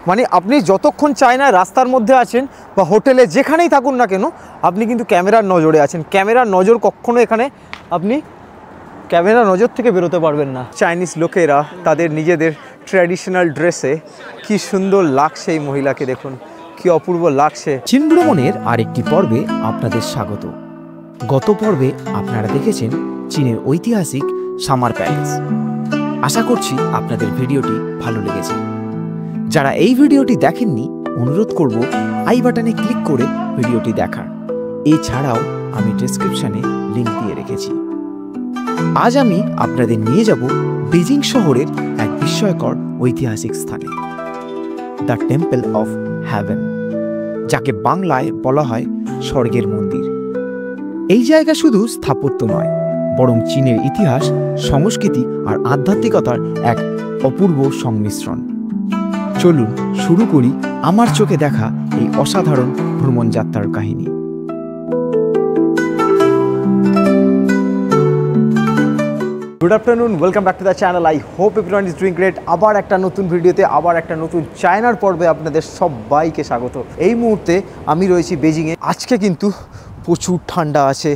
মানে আপনি যতক্ষণ চায়না রাস্তার মধ্যে আছেন বা হোটেলে যেখানেই থাকুন না কেন, আপনি কিন্তু ক্যামেরার নজরে আছেন। ক্যামেরার নজর কখনো এখানে আপনি ক্যামেরার নজর থেকে বেরোতে পারবেন না। চাইনিজ লোকেরা তাদের নিজেদের ট্র্যাডিশনাল ড্রেসে কি সুন্দর লাগছে, এই মহিলাকে দেখুন কি অপূর্ব লাগছে। চীন ভ্রমণের আরেকটি পর্বে আপনাদের স্বাগত। গত পর্বে আপনারা দেখেছেন চীনের ঐতিহাসিক সামার প্যালেস। আশা করছি আপনাদের ভিডিওটি ভালো লেগেছে। যারা এই ভিডিওটি দেখেননি, অনুরোধ করব আই বাটনে ক্লিক করে ভিডিওটি দেখার। এছাড়াও আমি ডেসক্রিপশনে লিঙ্ক দিয়ে রেখেছি। আজ আমি আপনাদের নিয়ে যাব বেজিং শহরের এক বিস্ময়কর ঐতিহাসিক স্থানে, দ্য টেম্পল অফ হ্যাভেন, যাকে বাংলায় বলা হয় স্বর্গের মন্দির। এই জায়গা শুধু স্থাপত্য নয়, বরং চীনের ইতিহাস, সংস্কৃতি আর আধ্যাত্মিকতার এক অপূর্ব সংমিশ্রণ। চলুন শুরু করি আমার চোখে দেখা এই অসাধারণ ভ্রমণ যাত্রার কাহিনী। Good afternoon, welcome back to the channel. I hope everyone is doing great. আবার একটা নতুন ভিডিওতে, আবার একটা নতুন চায়নার পর্বে আপনাদের সবাইকে স্বাগত। এই মুহূর্তে আমি রয়েছি বেজিংয়ে। আজকে কিন্তু প্রচুর ঠান্ডা আছে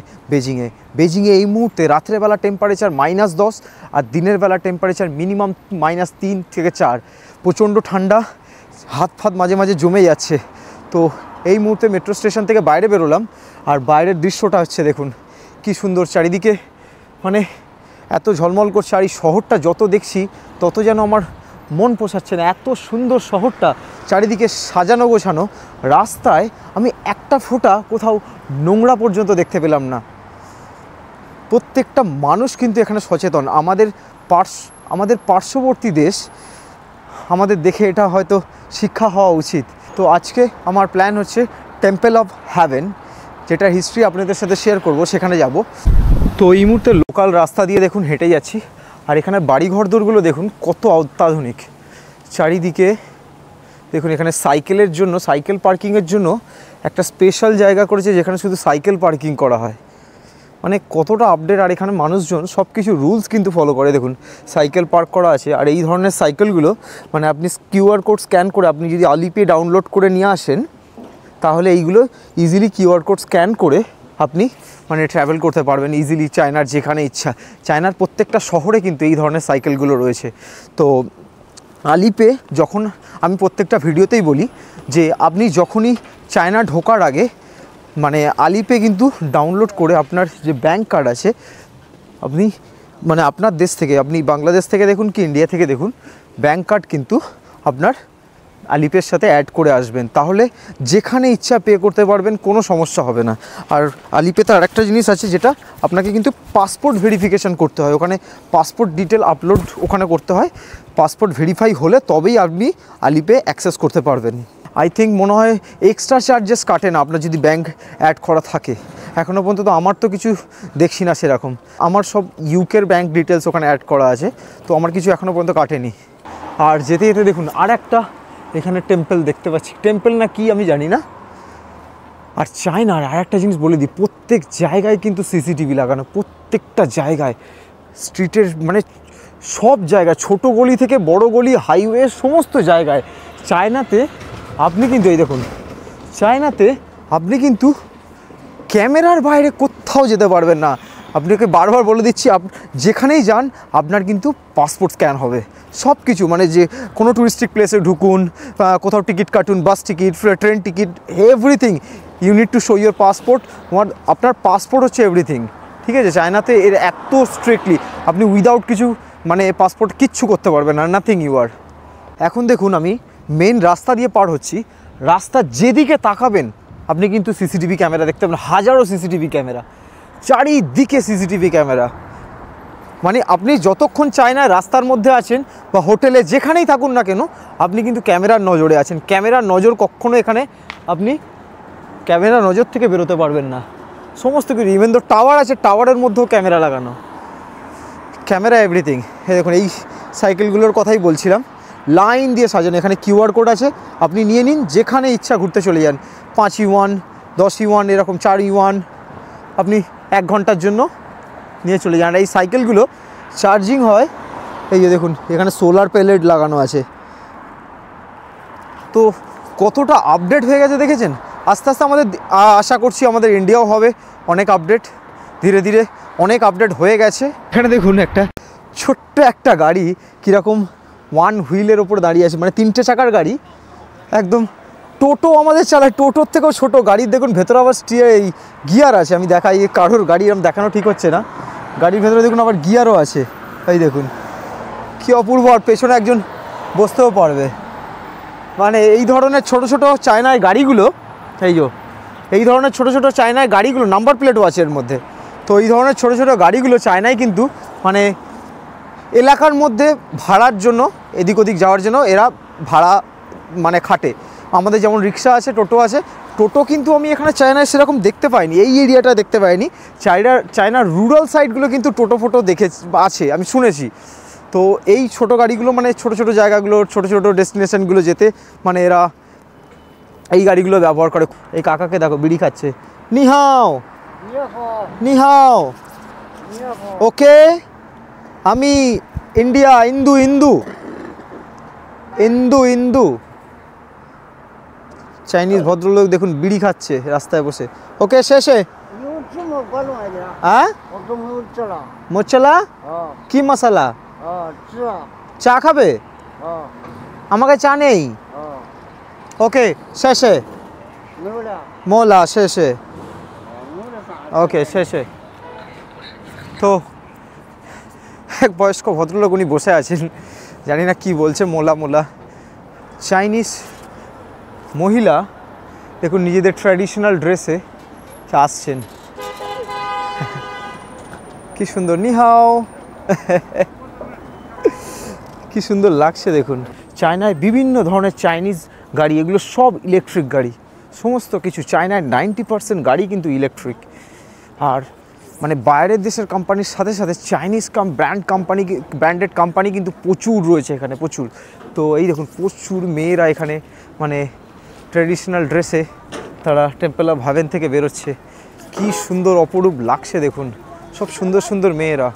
বেজিংয়ে এই মুহূর্তে রাত্রেবেলা টেম্পারেচার -10 আর দিনের বেলা টেম্পারেচার মিনিমাম -3 থেকে 4। প্রচণ্ড ঠান্ডা, হাত ফাত মাঝে মাঝে জমে যাচ্ছে। তো এই মুহূর্তে মেট্রো স্টেশন থেকে বাইরে বেরোলাম, আর বাইরের দৃশ্যটা হচ্ছে দেখুন কি সুন্দর। চারিদিকে মানে এত ঝলমল করছে, আর এই শহরটা যত দেখছি তত যেন আমার মন পোষাচ্ছে না। এত সুন্দর শহরটা, চারিদিকে সাজানো গোছানো। রাস্তায় আমি একটা ফোঁটা কোথাও নোংরা পর্যন্ত দেখতে পেলাম না। প্রত্যেকটা মানুষ কিন্তু এখানে সচেতন। আমাদের পার্শ্ববর্তী দেশ, আমাদের দেখে এটা হয়তো শিক্ষা হওয়া উচিত। তো আজকে আমার প্ল্যান হচ্ছে টেম্পল অফ হ্যাভেন, যেটার হিস্ট্রি আপনাদের সাথে শেয়ার করব, সেখানে যাব। তো এই মুহূর্তে লোকাল রাস্তা দিয়ে দেখুন হেঁটে যাচ্ছি, আর এখানে বাড়িঘরদোরগুলো দেখুন কত অত্যাধুনিক। চারিদিকে দেখুন, এখানে সাইকেলের জন্য, সাইকেল পার্কিংয়ের জন্য একটা স্পেশাল জায়গা করেছে, যেখানে শুধু সাইকেল পার্কিং করা হয়। মানে কতটা আপডেট। আর এখানে মানুষজন সব কিছু রুলস কিন্তু ফলো করে। দেখুন সাইকেল পার্ক করা আছে, আর এই ধরনের সাইকেলগুলো মানে আপনি কিউআর কোড স্ক্যান করে, আপনি যদি আলিপে ডাউনলোড করে নিয়ে আসেন, তাহলে এইগুলো ইজিলি কিউআর কোড স্ক্যান করে আপনি মানে ট্রাভেল করতে পারবেন ইজিলি চায়নার যেখানে ইচ্ছা। চায়নার প্রত্যেকটা শহরে কিন্তু এই ধরনের সাইকেলগুলো রয়েছে। তো আলিপে, যখন আমি প্রত্যেকটা ভিডিওতেই বলি যে আপনি যখনই চায়না ঢোকার আগে মানে আলিপে কিন্তু ডাউনলোড করে আপনার যে ব্যাঙ্ক কার্ড আছে, আপনি মানে আপনার দেশ থেকে, আপনি বাংলাদেশ থেকে দেখুন কি ইন্ডিয়া থেকে দেখুন, ব্যাঙ্ক কার্ড কিন্তু আপনার আলিপের সাথে অ্যাড করে আসবেন। তাহলে যেখানে ইচ্ছা পে করতে পারবেন, কোনো সমস্যা হবে না। আর আলিপেতে আর একটা জিনিস আছে, যেটা আপনাকে কিন্তু পাসপোর্ট ভেরিফিকেশান করতে হয়। ওখানে পাসপোর্ট ডিটেল আপলোড ওখানে করতে হয়। পাসপোর্ট ভেরিফাই হলে তবেই আপনি আলিপে অ্যাক্সেস করতে পারবেন। আই থিঙ্ক মনে হয় এক্সট্রা চার্জেস কাটে না আপনার যদি ব্যাঙ্ক অ্যাড করা থাকে। এখনও পর্যন্ত আমার তো কিছু দেখছি না সেরকম। আমার সব ইউকের ব্যাঙ্ক ডিটেলস ওখানে অ্যাড করা আছে, তো আমার কিছু এখনও পর্যন্ত কাটেনি। আর যেতে যেতে দেখুন আর একটা এখানে টেম্পল দেখতে পাচ্ছি। টেম্পল না কি আমি জানি না। আর চায়নার আর একটা জিনিস বলে দিই, প্রত্যেক জায়গায় কিন্তু সিসিটিভি লাগানো, প্রত্যেকটা জায়গায়, স্ট্রিটের মানে সব জায়গায়, ছোট গলি থেকে বড় গলি, হাইওয়ে, সমস্ত জায়গায় চায়নাতে আপনি কিন্তু এই দেখুন, চায়নাতে আপনি কিন্তু ক্যামেরার বাইরে কোথাও যেতে পারবেন না। আপনাকে বারবার বলে দিচ্ছি, যেখানেই যান আপনার কিন্তু পাসপোর্ট স্ক্যান হবে। সব কিছু মানে যে কোনো টুরিস্টিক প্লেসে ঢুকুন, কোথাও টিকিট কাটুন, bus ticket, train ticket, everything you need to show your passport. আপনার পাসপোর্ট হচ্ছে এভরিথিং, ঠিক আছে? চায়নাতে এর এত স্ট্রিক্টলি আপনি উইদাউট কিছু মানে পাসপোর্ট কিচ্ছু করতে পারবেন না, নাথিং ইউ আর। এখন দেখুন আমি মেন রাস্তা দিয়ে পার হচ্ছি, রাস্তা যেদিকে তাকাবেন আপনি কিন্তু সিসিটিভি ক্যামেরা দেখতে পাবেন, হাজারো সিসিটিভি ক্যামেরা, চারিদিকে সিসিটিভি ক্যামেরা। মানে আপনি যতক্ষণ চায়নায় রাস্তার মধ্যে আছেন বা হোটেলে যেখানেই থাকুন না কেন, আপনি কিন্তু ক্যামেরার নজরে আছেন। ক্যামেরার নজর কখনো এখানে আপনি ক্যামেরার নজর থেকে বেরোতে পারবেন না। সমস্ত কিছু, ইভেন তো টাওয়ার আছে, টাওয়ারের মধ্যেও ক্যামেরা লাগানো, ক্যামেরা এভরিথিং। হ্যাঁ দেখুন এই সাইকেলগুলোর কথাই বলছিলাম, লাইন দিয়ে সাজানো। এখানে কিউআর কোড আছে, আপনি নিয়ে নিন, যেখানে ইচ্ছা ঘুরতে চলে যান। 5 ইউয়ান, 10 ইউয়ান, এরকম 4 ইউয়ান আপনি 1 ঘন্টার জন্য নিয়ে চলে যান। এই সাইকেলগুলো চার্জিং হয়, এই যে দেখুন এখানে সোলার প্যালেট লাগানো আছে। তো কতটা আপডেট হয়ে গেছে দেখেছেন। আস্তে আস্তে আমাদের আশা করছি আমাদের ইন্ডিয়াও হবে অনেক আপডেট, ধীরে ধীরে অনেক আপডেট হয়ে গেছে। এখানে দেখুন একটা ছোট্ট একটা গাড়ি কীরকম ওয়ান হুইলের ওপর দাঁড়িয়ে আছে, মানে 3টে চাকার গাড়ি, একদম টোটো আমাদের চালায়, টোটোর থেকেও ছোটো গাড়ির। দেখুন ভেতরে আবার এই গিয়ার আছে, আমি দেখাই কারোর গাড়ি এরকম দেখানো ঠিক হচ্ছে না, গাড়ির ভেতরে দেখুন আবার গিয়ারও আছে। এই দেখুন কী অপূর্ব, আর পেছনে একজন বসতেও পারবে। মানে এই ধরনের ছোট ছোট চায়নার গাড়িগুলো, এই ধরনের ছোট ছোট চায়নার গাড়িগুলো নাম্বার প্লেটও আছে এর মধ্যে। তো এই ধরনের ছোট ছোট গাড়িগুলো চায়নায় কিন্তু মানে এলাকার মধ্যে ভাড়ার জন্য, এদিক ওদিক যাওয়ার জন্য এরা ভাড়া মানে খাটে। আমাদের যেমন রিক্সা আছে, টোটো আছে, টোটো কিন্তু আমি এখানে চায়নায় সেরকম দেখতে পাইনি, এই এরিয়াটা দেখতে পাইনি। চায়নার রুরাল সাইডগুলো কিন্তু টোটো ফোটো আছে, আমি শুনেছি। তো এই ছোট গাড়িগুলো মানে ছোট ছোট জায়গাগুলো, ছোট ছোট ডেস্টিনেশনগুলো যেতে মানে এরা এই গাড়িগুলো ব্যবহার করে। এই কাকাকে দেখো বিড়ি খাচ্ছে। নিহাও নিহাও, ওকে, আমি ইন্ডিয়া, ইন্দু ইন্দু ইন্দু ইন্দু। চাইনিজ ভদ্রলোক দেখুন বিড়ি খাচ্ছে রাস্তায় বসে। ওকে, শেষে হ্যাঁ মোচ্চলা কি মশলা, চা খাবে? আমাকে চা নেই। ওকে, শেষে মোলা শেষে, ওকে শেষে। তো এক বয়স্ক ভদ্রলোক উনি বসে আছেন, জানি না কি বলছে, মোলা মোলা। চাইনিজ মহিলা দেখুন নিজেদের ট্র্যাডিশনাল ড্রেসে আসছেন, কি সুন্দর। নিহাও কি সুন্দর লাগছে দেখুন। চায়নায় বিভিন্ন ধরনের চাইনিজ গাড়ি, এগুলো সব ইলেকট্রিক গাড়ি, সমস্ত কিছু। চায়নায় 90% গাড়ি কিন্তু ইলেকট্রিক। আর মানে বাইরের দেশের কোম্পানির সাথে সাথে চাইনিজ ব্র্যান্ডেড কোম্পানি কিন্তু প্রচুর রয়েছে এখানে, প্রচুর। তো এই দেখুন প্রচুর মেয়েরা এখানে মানে ট্র্যাডিশনাল ড্রেসে তারা টেম্পল অফ হেভেন থেকে বেরোচ্ছে। কি সুন্দর অপরূপ লাগছে দেখুন, সব সুন্দর সুন্দর মেয়েরা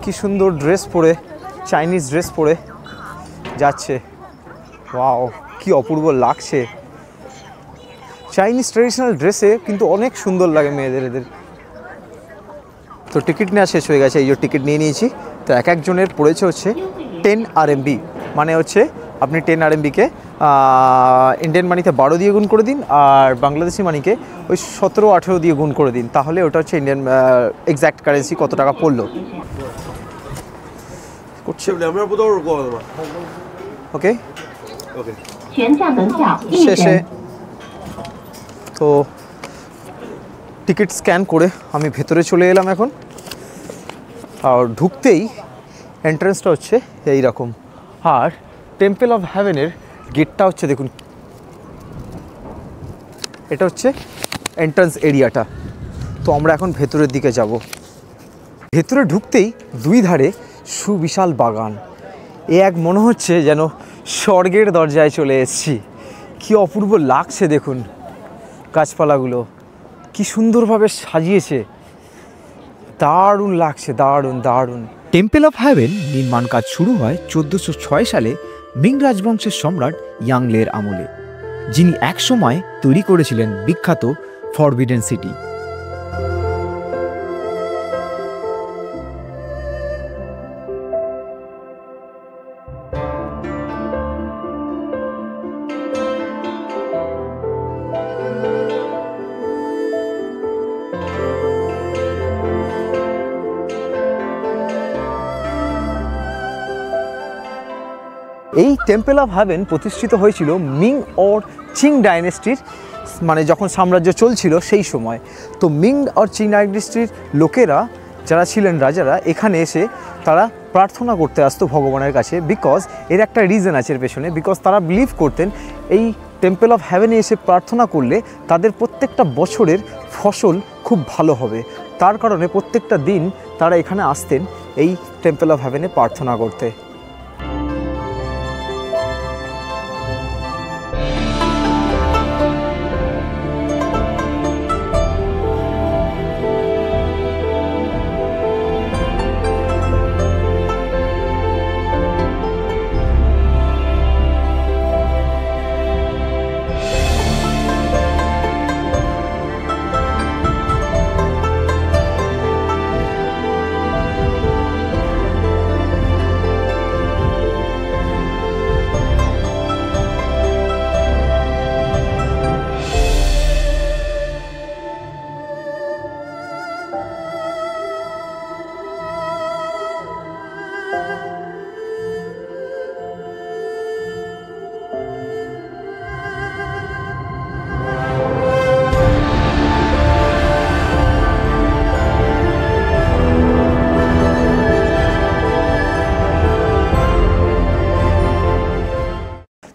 কি সুন্দর ড্রেস পরে, চাইনিজ ড্রেস পরে যাচ্ছে। ওয়াও, কি অপূর্ব লাগছে। চাইনিজ ট্র্যাডিশনাল ড্রেসে কিন্তু অনেক সুন্দর লাগে মেয়েদের এদের। তো টিকিট নেওয়া শেষ হয়ে গেছে, এই যে টিকিট নিয়ে নিয়েছি। তো এক একজনের পড়েছে হচ্ছে 10 RMB, মানে হচ্ছে আপনি 10 RMB-কে ইন্ডিয়ান মানিতে 12 দিয়ে গুণ করে দিন, আর বাংলাদেশি মানিকে ওই 17-18 দিয়ে গুণ করে দিন, তাহলে ওটা হচ্ছে ইন্ডিয়ান এক্স্যাক্ট কারেন্সি কত টাকা পড়লো। ওকে ওকে, শেষে তো টিকিট স্ক্যান করে আমি ভেতরে চলে এলাম এখন। আর ঢুকতেই এন্ট্রান্সটা হচ্ছে এই রকম। আর টেম্পল অফ হেভেনের গেটটা হচ্ছে দেখুন, এটা হচ্ছে এন্ট্রান্স এরিয়াটা। তো আমরা এখন ভেতরের দিকে যাব। ভেতরে ঢুকতেই দুই ধারে সুবিশাল বাগান, এ এক মনে হচ্ছে যেন স্বর্গের দরজায় চলে এসেছি। কি অপূর্ব লাগছে দেখুন, গাছপালাগুলো কি সুন্দরভাবে সাজিয়েছে, দারুণ লাগছে, দারুণ দারুণ। টেম্পল অফ হেভেন নির্মাণ কাজ শুরু হয় 1406 সালে মিং রাজবংশের সম্রাট ইয়াংলের আমলে, যিনি একসময় তৈরি করেছিলেন বিখ্যাত ফরবিডেন সিটি। এই টেম্পল অফ হেভেন প্রতিষ্ঠিত হয়েছিল মিং ওর চিং ডাইনেস্টির, মানে যখন সাম্রাজ্য চলছিল সেই সময়। তো মিং আর চিং ডাইনেস্টির লোকেরা যারা ছিলেন, রাজারা, এখানে এসে তারা প্রার্থনা করতে আসতো ভগবানের কাছে। বিকজ এর একটা রিজন আছে এর পেছনে, বিকজ তারা বিলিভ করতেন এই টেম্পল অফ হেভেনে এসে প্রার্থনা করলে তাদের প্রত্যেকটা বছরের ফসল খুব ভালো হবে। তার কারণে প্রত্যেকটা দিন তারা এখানে আসতেন এই টেম্পল অফ হেভেনে প্রার্থনা করতে।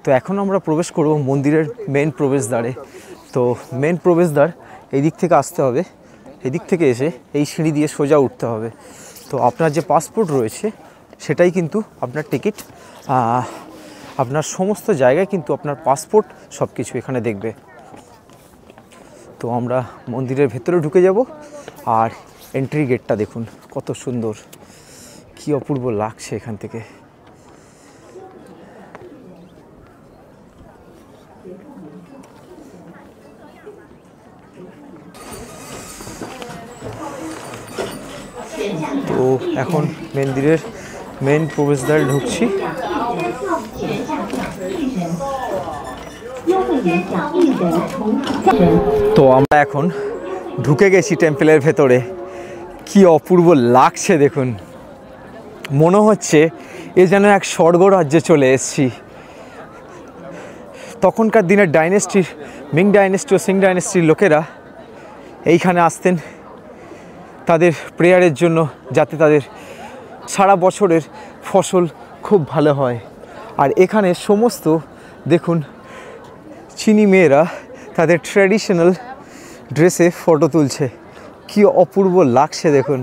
তো এখন আমরা প্রবেশ করব মন্দিরের মেন প্রবেশদ্বারে। তো মেন প্রবেশদ্বার এই দিক থেকে আসতে হবে, এদিক থেকে এসে এই সিঁড়ি দিয়ে সোজা উঠতে হবে। তো আপনার যে পাসপোর্ট রয়েছে সেটাই কিন্তু আপনার টিকিট। আপনার সমস্ত জায়গায় কিন্তু আপনার পাসপোর্ট সব কিছু এখানে দেখবে। তো আমরা মন্দিরের ভেতরে ঢুকে যাব। আর এন্ট্রি গেটটা দেখুন কত সুন্দর, কি অপূর্ব লাগছে এখান থেকে। তো এখন মন্দিরের মেন প্রবেশদ্বারে ঢুকছি। তো আমরা এখন ঢুকে গেছি টেম্পলের ভেতরে। কি অপূর্ব লাগছে দেখুন, মনে হচ্ছে এ যেন এক স্বর্গ রাজ্যে চলে এসেছি। তখনকার দিনের ডাইনেস্টির, মিং ডাইনেস্টি ও সিং ডাইনেস্টির লোকেরা এইখানে আসতেন তাদের প্রেয়ারের জন্য, যাতে তাদের সারা বছরের ফসল খুব ভালো হয়। আর এখানে সমস্ত দেখুন চীনি মেয়েরা তাদের ট্র্যাডিশনাল ড্রেসে ফটো তুলছে। কি অপূর্ব লাগছে দেখুন,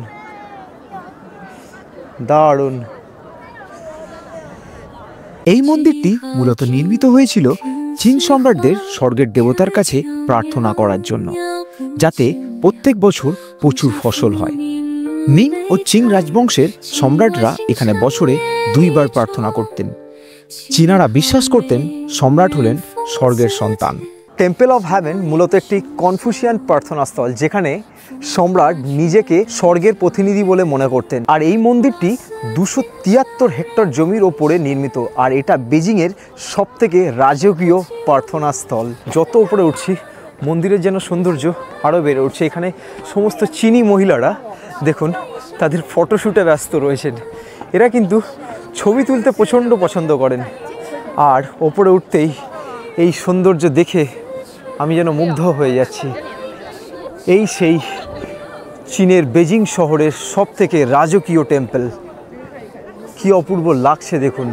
দারুণ। এই মন্দিরটি মূলত নির্মিত হয়েছিল চীন সম্রাটদের স্বর্গের দেবতার কাছে প্রার্থনা করার জন্য, যাতে প্রত্যেক বছর প্রচুর ফসল হয়। মিং ও চিং রাজবংশের সম্রাটরা এখানে বছরে 2 বার প্রার্থনা করতেন। চীনারা বিশ্বাস করতেন সম্রাট হলেন স্বর্গের সন্তান। টেম্পল অফ হ্যাভেন মূলত একটি কনফুসিয়ান প্রার্থনাস্থল, যেখানে সম্রাট নিজেকে স্বর্গের প্রতিনিধি বলে মনে করতেন। আর এই মন্দিরটি 273 হেক্টর জমির ওপরে নির্মিত। আর এটা বেজিংয়ের সবথেকে রাজকীয় প্রার্থনাস্থল। যত উপরে উঠছি মন্দিরের যেন সৌন্দর্য আরও বেড়ে উঠছে। এখানে সমস্ত চীনি মহিলারা দেখুন তাদের ফটোশ্যুটে ব্যস্ত রয়েছেন। এরা কিন্তু ছবি তুলতে প্রচণ্ড পছন্দ করেন। আর ওপরে উঠতেই এই সৌন্দর্য দেখে আমি যেন মুগ্ধ হয়ে যাচ্ছি। এই সেই চীনের বেজিং শহরের সবথেকে রাজকীয় টেম্পল। কি অপূর্ব লাগছে দেখুন।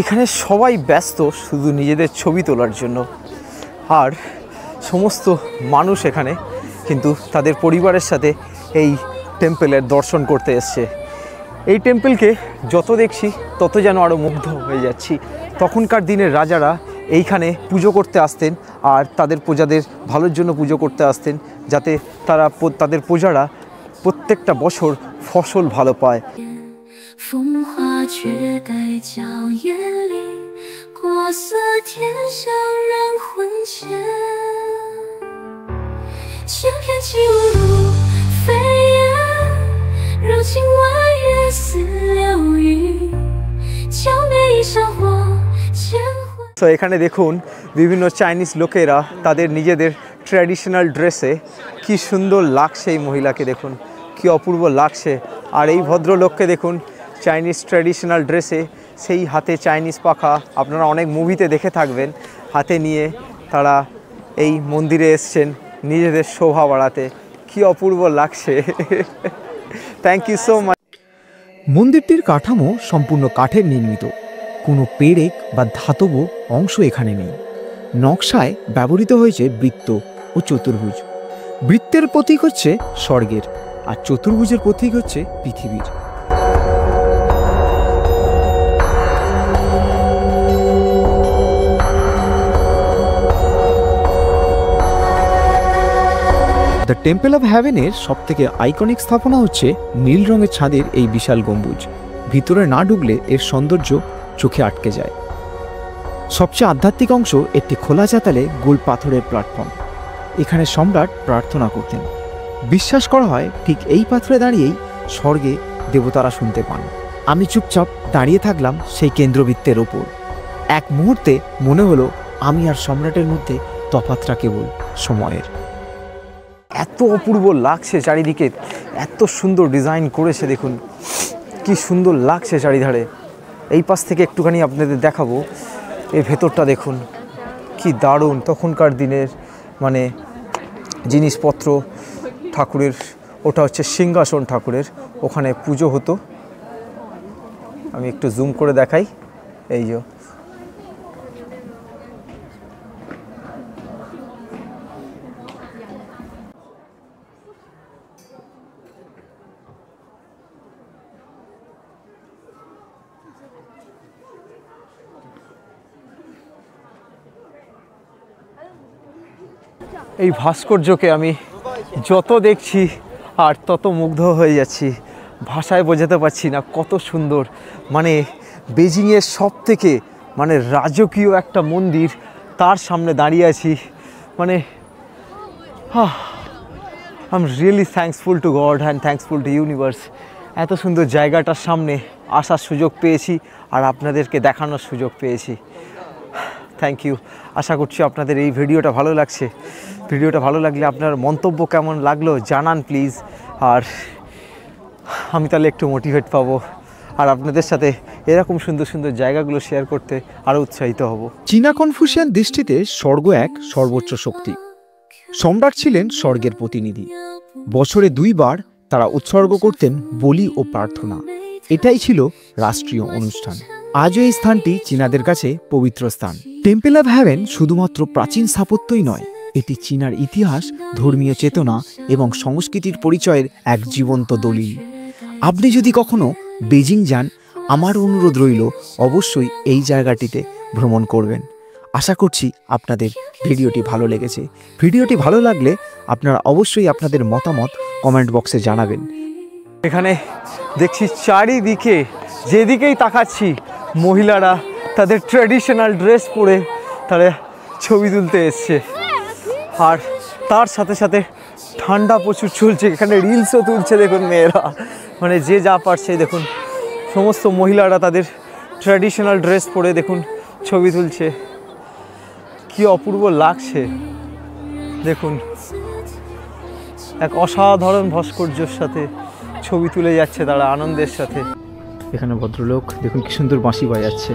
এখানে সবাই ব্যস্ত শুধু নিজেদের ছবি তোলার জন্য। আর সমস্ত মানুষ এখানে কিন্তু তাদের পরিবারের সাথে এই টেম্পলের দর্শন করতে এসছে। এই টেম্পলকে যত দেখছি তত যেন আরও মুগ্ধ হয়ে যাচ্ছি। তখনকার দিনের রাজারা এইখানে পুজো করতে আসতেন, আর তাদের প্রজাদের ভালোর জন্য পুজো করতে আসতেন, যাতে তাদের প্রজারা প্রত্যেকটা বছর ফসল ভালো পায়। তো এখানে দেখুন বিভিন্ন চাইনিজ লোকেরা তাদের নিজেদের ট্র্যাডিশনাল ড্রেসে, কি সুন্দর লাগছে এই মহিলাকে দেখুন, কি অপূর্ব লাগছে। আর এই ভদ্রলোককে দেখুন চাইনিজ ট্র্যাডিশনাল ড্রেসে, সেই হাতে চাইনিজ পাখা আপনারা অনেক মুভিতে দেখে থাকবেন, হাতে নিয়ে তারা এই মন্দিরে এসছেন নিজেদের শোভা বাড়াতে। কি অপূর্ব লাগছে। Thank you so much. মন্দিরটির কাঠামো সম্পূর্ণ কাঠের নির্মিত, কোনো পেরেক বা ধাতব অংশ এখানে নেই। নকশায় ব্যবহৃত হয়েছে বৃত্ত ও চতুর্ভুজ। বৃত্তের প্রতীক হচ্ছে স্বর্গের, আর চতুর্ভুজের প্রতীক হচ্ছে পৃথিবীর। দ্য টেম্পল অফ হ্যাভেনের সবথেকে আইকনিক স্থাপনা হচ্ছে নীল রঙের ছাদের এই বিশাল গম্বুজ। ভিতরে না ঢুকলে এর সৌন্দর্য চোখে আটকে যায়। সবচেয়ে আধ্যাত্মিক অংশ একটি খোলা চাতালে গোল পাথরের প্ল্যাটফর্ম। এখানে সম্রাট প্রার্থনা করতেন। বিশ্বাস করা হয় ঠিক এই পাথরে দাঁড়িয়েই স্বর্গে দেবতারা শুনতে পান। আমি চুপচাপ দাঁড়িয়ে থাকলাম সেই কেন্দ্রবৃত্তের ওপর। এক মুহূর্তে মনে হলো আমি আর সম্রাটের মধ্যে তফাৎটা কেবল সময়ের। এত অপূর্ব লাগছে চারিদিকে, এত সুন্দর ডিজাইন করেছে দেখুন, কি সুন্দর লাগছে চারিধারে। এই পাশ থেকে একটুখানি আপনাদের দেখাবো, এর ভেতরটা দেখুন কি দারুণ তখনকার দিনের মানে জিনিসপত্র ঠাকুরের। ওটা হচ্ছে সিংহাসন ঠাকুরের, ওখানে পুজো হতো। আমি একটু জুম করে দেখাই, এই যে এই ভাস্কর্যকে আমি যত দেখছি আর তত মুগ্ধ হয়ে যাচ্ছি, ভাষায় বোঝাতে পারছি না কত সুন্দর। মানে বেজিংয়ের সব থেকে মানে রাজকীয় একটা মন্দির, তার সামনে দাঁড়িয়ে আছি। মানে I am really thankful to God and thankful to universe. এত সুন্দর জায়গাটার সামনে আসার সুযোগ পেয়েছি আর আপনাদেরকে দেখানোর সুযোগ পেয়েছি। Thank you. আশা করছি আপনাদের এই ভিডিওটা ভালো লাগছে। ভিডিওটা ভালো লাগলে আপনার মন্তব্য কেমন লাগলো জানান প্লিজ। আর আমি তাহলে একটু মোটিভেট পাবো আর আপনাদের সাথে এরকম সুন্দর সুন্দর জায়গাগুলো শেয়ার করতে আরও উৎসাহিত হব। চীনা কনফুসিয়ান দৃষ্টিতে স্বর্গ এক সর্বোচ্চ শক্তি। সম্রাট ছিলেন স্বর্গের প্রতিনিধি। বছরে 2 বার তারা উৎসর্গ করতেন বলি ও প্রার্থনা। এটাই ছিল রাষ্ট্রীয় অনুষ্ঠান। আজও এই স্থানটি চীনাদের কাছে পবিত্র স্থান। টেম্পল অফ হেভেন শুধুমাত্র প্রাচীন স্থাপত্যই নয়, এটি চীনার ইতিহাস, ধর্মীয় চেতনা এবং সংস্কৃতির পরিচয়ের এক জীবন্ত দলিল। আপনি যদি কখনো বেজিং যান, আমার অনুরোধ রইল অবশ্যই এই জায়গাটিতে ভ্রমণ করবেন। আশা করছি আপনাদের ভিডিওটি ভালো লেগেছে। ভিডিওটি ভালো লাগলে আপনারা অবশ্যই আপনাদের মতামত কমেন্ট বক্সে জানাবেন। এখানে দেখছি চারিদিকে যেদিকেই তাকাচ্ছি মহিলারা তাদের ট্র্যাডিশনাল ড্রেস পরে তারা ছবি তুলতে এসছে। আর তার সাথে সাথে ঠান্ডা প্রচুর চলছে, এখানে রিলসও তুলছে দেখুন মেয়েরা। মানে যে যা পারছে দেখুন, সমস্ত মহিলারা তাদের ট্র্যাডিশনাল ড্রেস পরে দেখুন ছবি তুলছে। কি অপূর্ব লাগছে দেখুন, এক অসাধারণ ভাস্কর্যের সাথে ছবি তুলে যাচ্ছে তারা আনন্দের সাথে। এখানে ভদ্রলোক দেখুন কি সুন্দর বাঁশি বাজাচ্ছে।